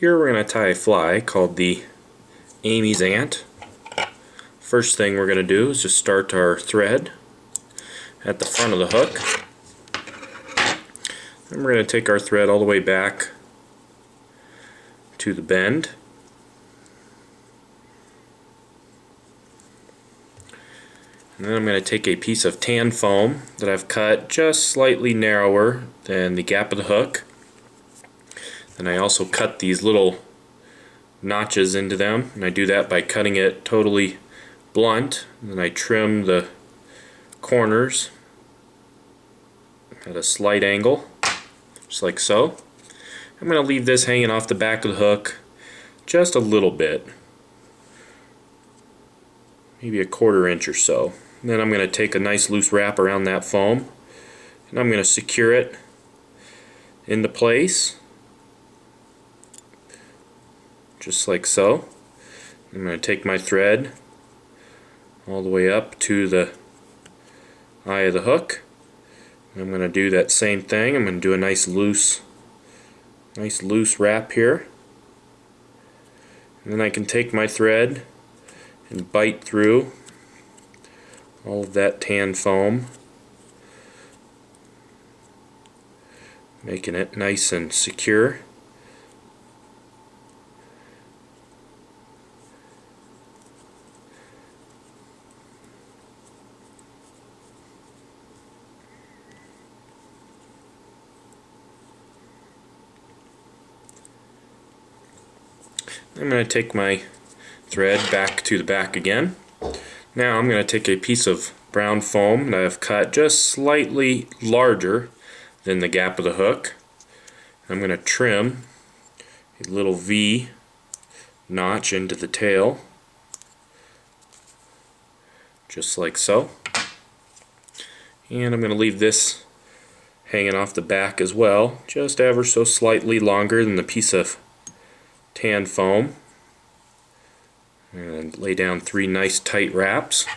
Here we're going to tie a fly called the Amy's Ant. First thing we're going to do is just start our thread at the front of the hook. Then we're going to take our thread all the way back to the bend. And then I'm going to take a piece of tan foam that I've cut just slightly narrower than the gap of the hook. And I also cut these little notches into them, and I do that by cutting it totally blunt. And then I trim the corners at a slight angle, just like so. I'm going to leave this hanging off the back of the hook just a little bit, maybe a 1/4 inch or so. And then I'm going to take a nice loose wrap around that foam, and I'm going to secure it into place, just like so. I'm going to take my thread all the way up to the eye of the hook. I'm going to do that same thing. I'm going to do a nice loose wrap here. And then I can take my thread and bite through all of that tan foam, making it nice and secure. I'm going to take my thread back to the back again. Now I'm going to take a piece of brown foam that I've cut just slightly larger than the gap of the hook. I'm going to trim a little V notch into the tail, just like so. And I'm going to leave this hanging off the back as well, just ever so slightly longer than the piece of tan foam, and lay down 3 nice tight wraps.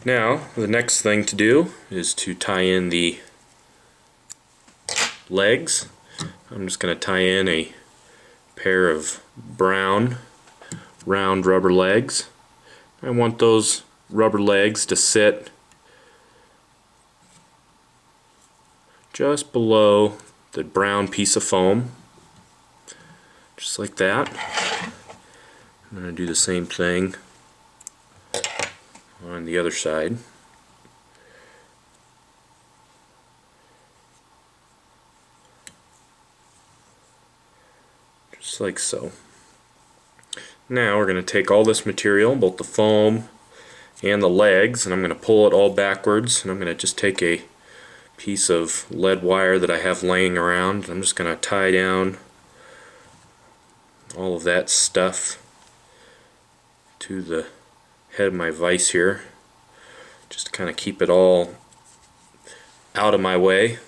Now the next thing to do is to tie in the legs. I'm just going to tie in a pair of brown round rubber legs. I want those rubber legs to sit just below the brown piece of foam, just like that. I'm going to do the same thing on the other side. Just like so. Now we're going to take all this material, both the foam and the legs, and I'm going to pull it all backwards, and I'm going to just take a piece of lead wire that I have laying around. I'm just going to tie down all of that stuff to the head of my vise here, just to kind of keep it all out of my way.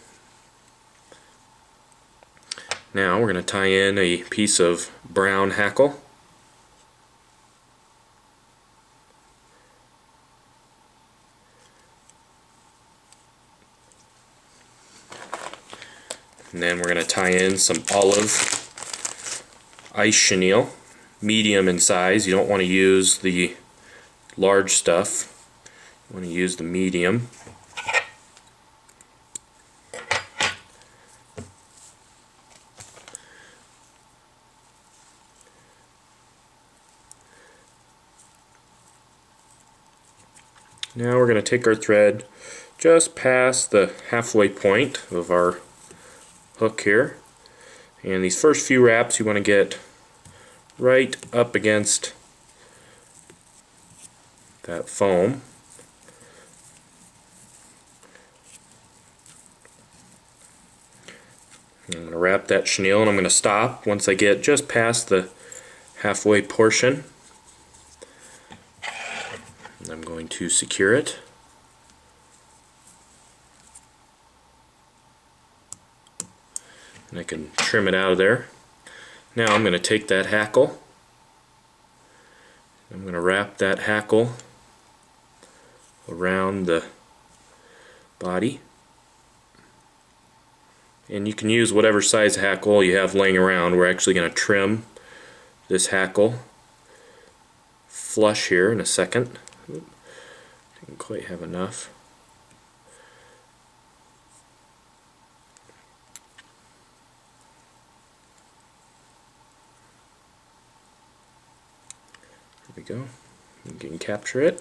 Now we're going to tie in a piece of brown hackle. And then we're going to tie in some olive ice chenille, medium in size. You don't want to use the large stuff. You want to use the medium. Now we're going to take our thread just past the halfway point of our hook here, and these first few wraps you want to get right up against that foam. I'm going to wrap that chenille, and I'm going to stop once I get just past the halfway portion. And I'm going to secure it. And I can trim it out of there. Now I'm going to take that hackle. I'm going to wrap that hackle around the body. And you can use whatever size hackle you have laying around. We're actually going to trim this hackle flush here in a second. Didn't quite have enough. There we go. You can capture it.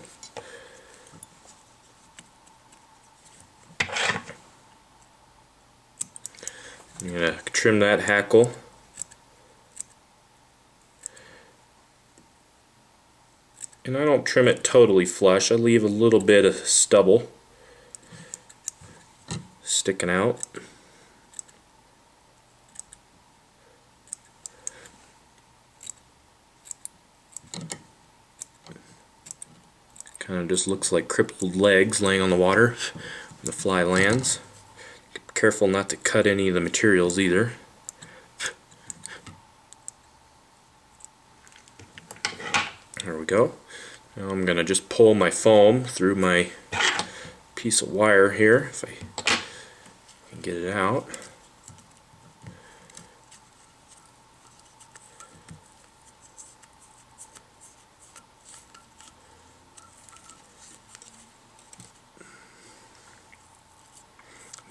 I'm going to trim that hackle. And I don't trim it totally flush. I leave a little bit of stubble sticking out. Kind of just looks like crippled legs laying on the water when the fly lands. Be careful not to cut any of the materials either. There we go. Now I'm going to just pull my foam through my piece of wire here, if I can get it out.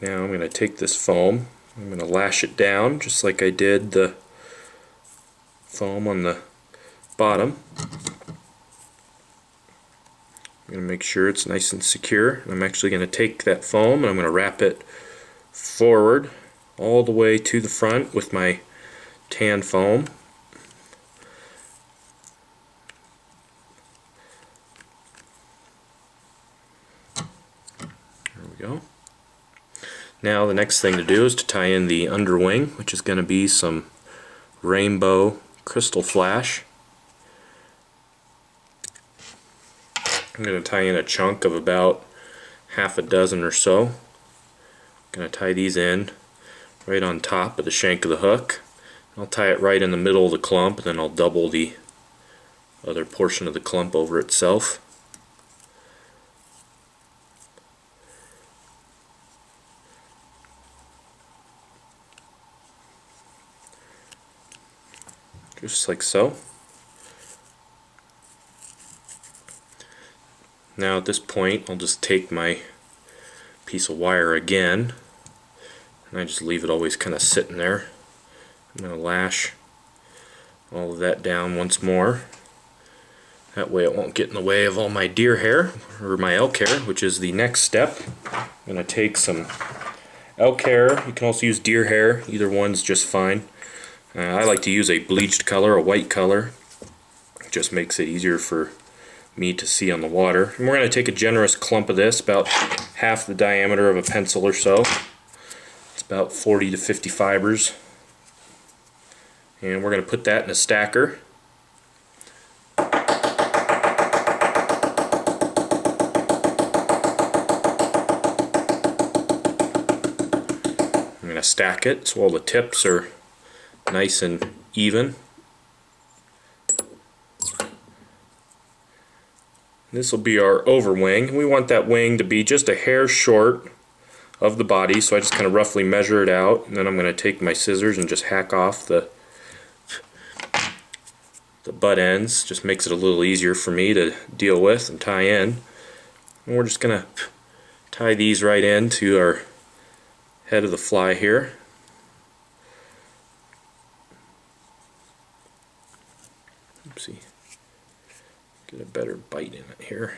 Now I'm going to take this foam, I'm going to lash it down just like I did the foam on the bottom. I'm going to make sure it's nice and secure. I'm actually going to take that foam and I'm going to wrap it forward all the way to the front with my tan foam. There we go. Now the next thing to do is to tie in the underwing, which is going to be some rainbow crystal flash. I'm going to tie in a chunk of about half a dozen or so. I'm going to tie these in right on top of the shank of the hook. I'll tie it right in the middle of the clump, and then I'll double the other portion of the clump over itself. Just like so. Now at this point I'll just take my piece of wire again and I just leave it always kind of sitting there. I'm going to lash all of that down once more. That way it won't get in the way of all my deer hair, or my elk hair, which is the next step. I'm going to take some elk hair, you can also use deer hair, either one's just fine. I like to use a bleached color, a white color. It just makes it easier for me to see on the water. And we're going to take a generous clump of this, about half the diameter of a pencil or so. It's about 40 to 50 fibers. And we're going to put that in a stacker. I'm going to stack it so all the tips are nice and even. This will be our overwing. We want that wing to be just a hair short of the body, so I just kind of roughly measure it out, and then I'm going to take my scissors and just hack off the butt ends. Just makes it a little easier for me to deal with and tie in. And we're just going to tie these right into our head of the fly here. Oopsie. Get a better bite in it here.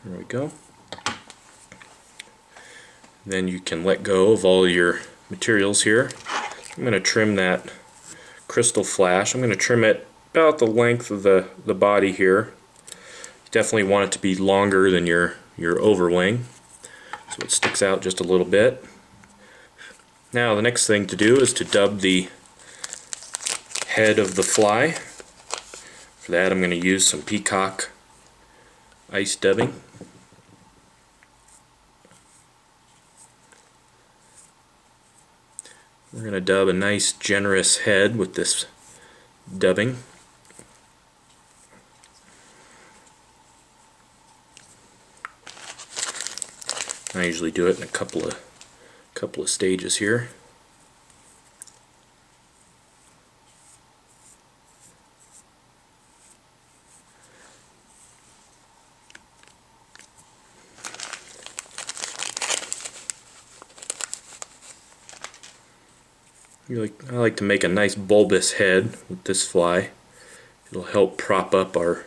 There we go. Then you can let go of all your materials here. I'm going to trim that crystal flash. I'm going to trim it about the length of the body here. You definitely want it to be longer than your overwing, so it sticks out just a little bit. Now the next thing to do is to dub the head of the fly. For that I'm going to use some Peacock ice dubbing. We're going to dub a nice generous head with this dubbing. I usually do it in a couple of stages here. I like to make a nice bulbous head with this fly. It'll help prop up our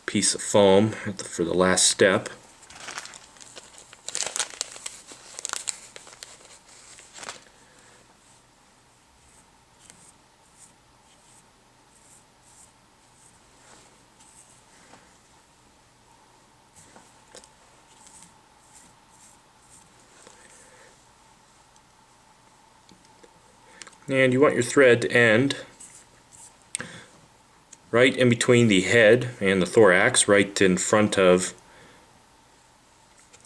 piece of foam for the last step. And you want your thread to end right in between the head and the thorax, right in front of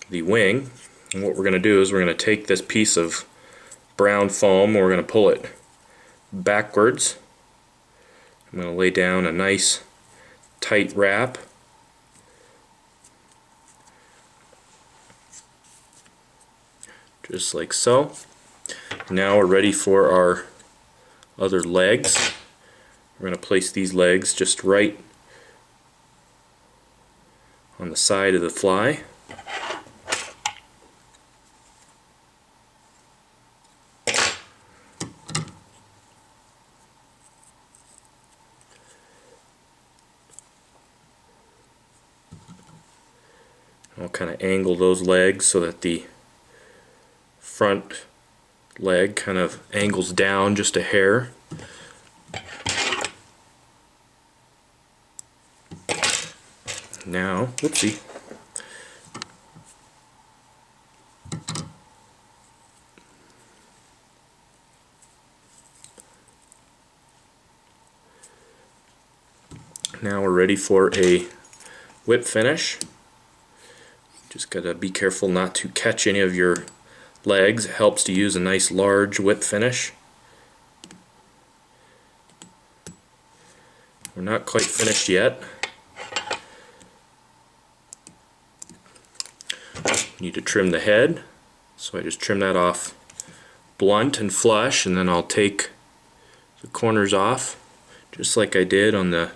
the wing. And what we're going to do is we're going to take this piece of brown foam and we're going to pull it backwards. I'm going to lay down a nice tight wrap. Just like so. Now we're ready for our other legs. We're going to place these legs just right on the side of the fly. I'll kind of angle those legs so that the front leg kind of angles down just a hair. Now, whoopsie. Now we're ready for a whip finish. Just gotta be careful not to catch any of your legs. It helps to use a nice large whip finish. We're not quite finished yet. Need to trim the head, so I just trim that off blunt and flush, and then I'll take the corners off just like I did on the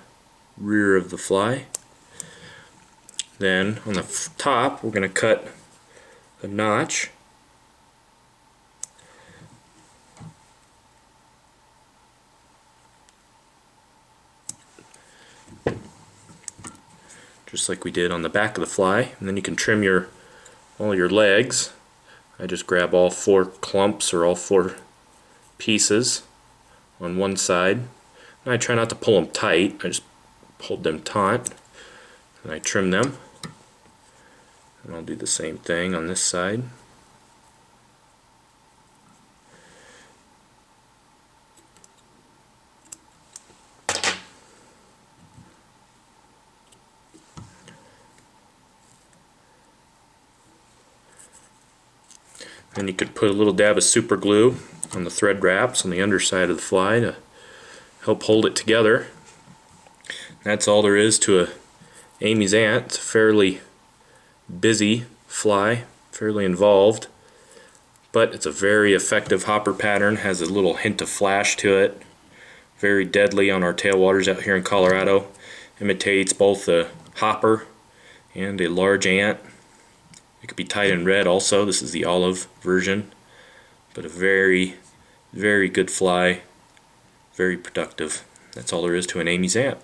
rear of the fly. Then on the top we're going to cut a notch. Just like we did on the back of the fly, and then you can trim all your legs. I just grab all 4 clumps or all 4 pieces on one side, and I try not to pull them tight. I just hold them taut and I trim them, and I'll do the same thing on this side. And you could put a little dab of super glue on the thread wraps on the underside of the fly to help hold it together. That's all there is to a Amy's Ant. It's a fairly busy fly, fairly involved, but it's a very effective hopper pattern, has a little hint of flash to it. Very deadly on our tailwaters out here in Colorado. Imitates both a hopper and a large ant. It could be tied in red also. This is the olive version, but a very, very good fly, very productive. That's all there is to an Amy's Ant.